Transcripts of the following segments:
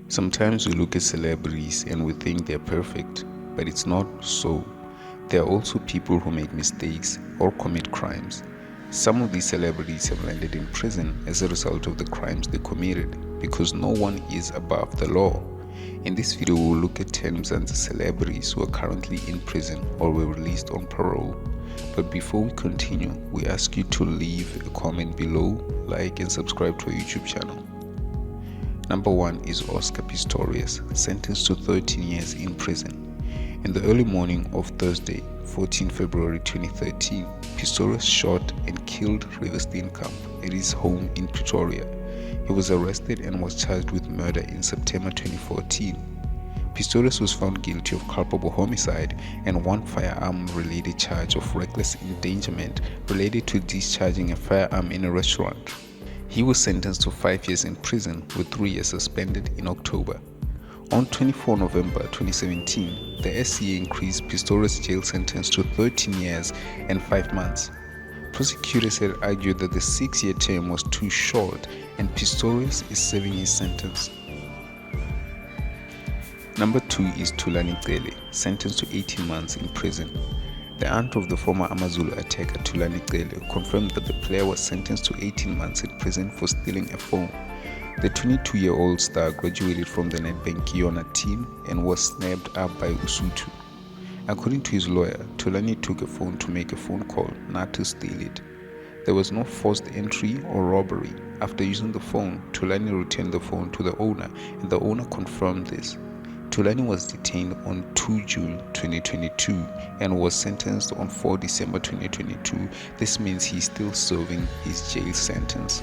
Sometimes we look at celebrities and we think they're perfect, but it's not so. There are also people who make mistakes or commit crimes. Some of these celebrities have landed in prison as a result of the crimes they committed, because no one is above the law. In this video, we'll look at 10 Mzansi celebrities who are currently in prison or were released on parole. But before we continue, we ask you to leave a comment below, like and subscribe to our YouTube channel. Number 1 is Oscar Pistorius, sentenced to 13 years in prison. In the early morning of Thursday, 14 February 2013, Pistorius shot and killed River Steenkamp at his home in Pretoria. He was arrested and was charged with murder in September 2014. Pistorius was found guilty of culpable homicide and one firearm-related charge of reckless endangerment related to discharging a firearm in a restaurant. He was sentenced to 5 years in prison with 3 years suspended in October. On 24 November 2017, the SCA increased Pistorius' jail sentence to 13 years and 5 months. Prosecutors had argued that the 6-year term was too short and Pistorius is serving his sentence. Number 2 is Tolani Ndlovu, sentenced to 18 months in prison. The aunt of the former Amazulu attacker Tolani Ndlovu confirmed that the player was sentenced to 18 months in prison for stealing a phone. The 22-year-old star graduated from the Nedbank Kiona team and was snapped up by Usutu. According to his lawyer, Tolani took a phone to make a phone call, not to steal it. There was no forced entry or robbery. After using the phone, Tolani returned the phone to the owner and the owner confirmed this. Tolani was detained on 2 June 2022 and was sentenced on 4 December 2022. This means he's still serving his jail sentence.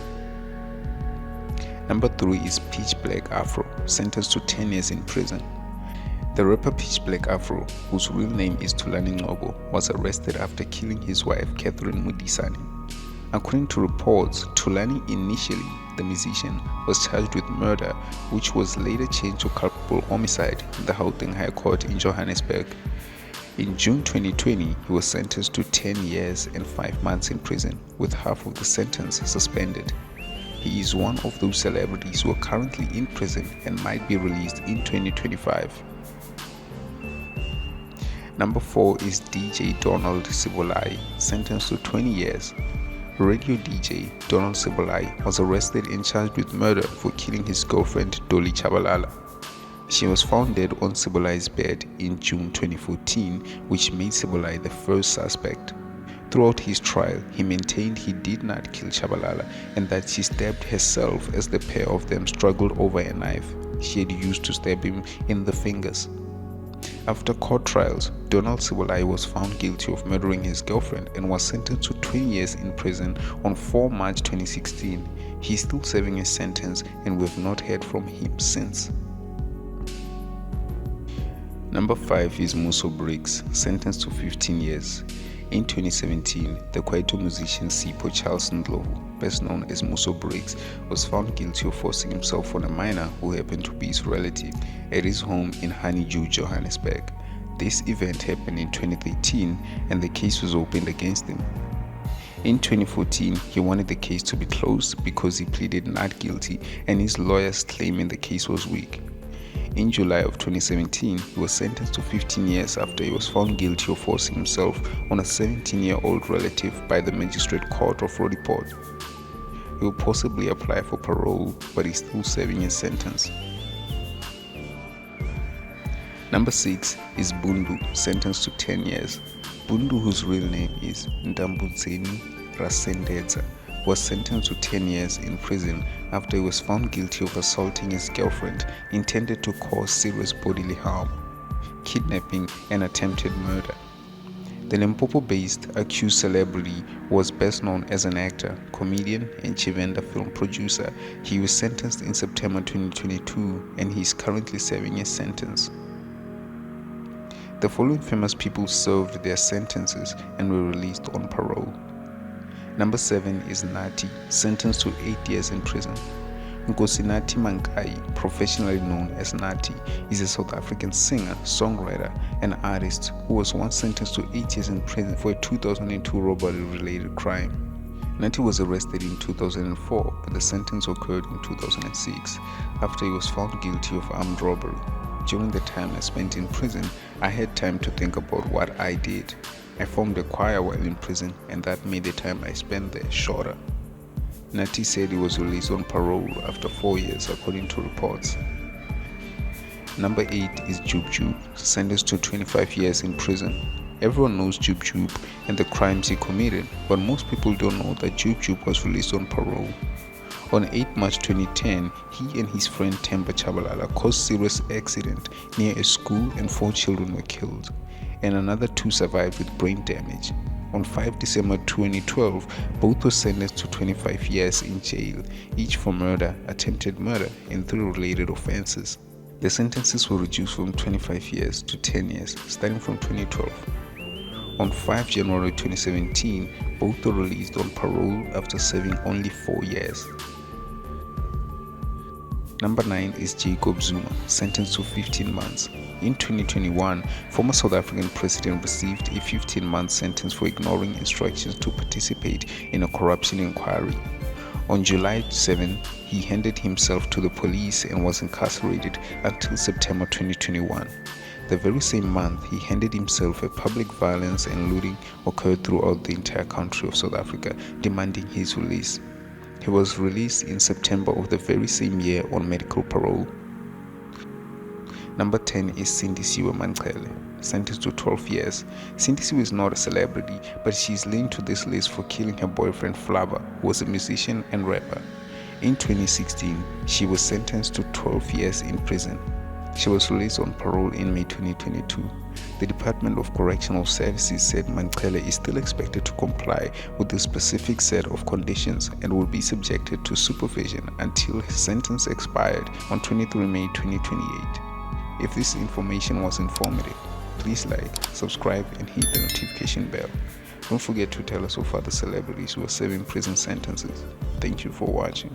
Number 3 is Pitch Black Afro, sentenced to 10 years in prison. The rapper Pitch Black Afro, whose real name is Tolani Ndlovu, was arrested after killing his wife Catherine Mudisani. According to reports, Tolani initially, the musician, was charged with murder, which was later changed to culpable homicide in the Gauteng High Court in Johannesburg. In June 2020, he was sentenced to 10 years and 5 months in prison, with half of the sentence suspended. He is one of those celebrities who are currently in prison and might be released in 2025. Number 4 is DJ Donald Baloyi, sentenced to 20 years. Radio DJ Donald Baloyi was arrested and charged with murder for killing his girlfriend Dolly Chabalala. She was found dead on Baloyi's bed in June 2014, which made Baloyi the first suspect. Throughout his trial, he maintained he did not kill Chabalala and that she stabbed herself as the pair of them struggled over a knife she had used to stab him in the fingers. After court trials, Donald Baloyi was found guilty of murdering his girlfriend and was sentenced to 20 years in prison on 4 March 2016. He is still serving his sentence and we have not heard from him since. Number 5 is Musso Baloyi, sentenced to 15 years. In 2017, the Kwaito musician Sipho Charles Ndlovu, best known as Musso Baloyi, was found guilty of forcing himself on a minor who happened to be his relative at his home in Honeydew, Johannesburg. This event happened in 2013 and the case was opened against him. In 2014, he wanted the case to be closed because he pleaded not guilty and his lawyers claiming the case was weak. In July of 2017, he was sentenced to 15 years after he was found guilty of forcing himself on a 17-year-old relative by the Magistrate Court of Roodepoort. He will possibly apply for parole, but is still serving his sentence. Number 6 is Bundu, sentenced to 10 years. Bundu, whose real name is Ndambudzeni Rasendedza, was sentenced to 10 years in prison after he was found guilty of assaulting his girlfriend intended to cause serious bodily harm, kidnapping and attempted murder. The Limpopo-based accused celebrity was best known as an actor, comedian and Chivenda film producer. He was sentenced in September 2022 and he is currently serving his sentence. The following famous people served their sentences and were released on parole. Number 7 is Natty, sentenced to 8 years in prison. Natty Mankai, professionally known as Natty, is a South African singer, songwriter, and artist who was once sentenced to 8 years in prison for a 2002 robbery-related crime. Natty was arrested in 2004, but the sentence occurred in 2006 after he was found guilty of armed robbery. During the time I spent in prison, I had time to think about what I did. I formed a choir while in prison, and that made the time I spent there shorter. Natty said he was released on parole after 4 years, according to reports. Number 8 is Joubert, sentenced to 25 years in prison. Everyone knows Joubert and the crimes he committed, but most people don't know that Joubert was released on parole. On 8 March 2010, he and his friend Temba Chabalala caused serious accident near a school and 4 children were killed, and another 2 survived with brain damage. On 5 December 2012, both were sentenced to 25 years in jail, each for murder, attempted murder, and 3 related offenses. The sentences were reduced from 25 years to 10 years, starting from 2012. On 5 January 2017, both were released on parole after serving only 4 years. Number 9 is Jacob Zuma, sentenced to 15 months. In 2021, former South African president received a 15-month sentence for ignoring instructions to participate in a corruption inquiry. On July 7, he handed himself to the police and was incarcerated until September 2021. The very same month, he handed himself. A public violence and looting occurred throughout the entire country of South Africa, demanding his release. He was released in September of the very same year on medical parole. Number 10 is Sindisiwe Manqele, sentenced to 12 years. Sindisiwe is not a celebrity, but she is linked to this list for killing her boyfriend Flava, who was a musician and rapper. In 2016, she was sentenced to 12 years in prison. She was released on parole in May 2022. The Department of Correctional Services said Manqele is still expected to comply with the specific set of conditions and will be subjected to supervision until his sentence expired on 23 May 2028. If this information was informative, please like, subscribe, and hit the notification bell. Don't forget to tell us of other celebrities who are serving prison sentences. Thank you for watching.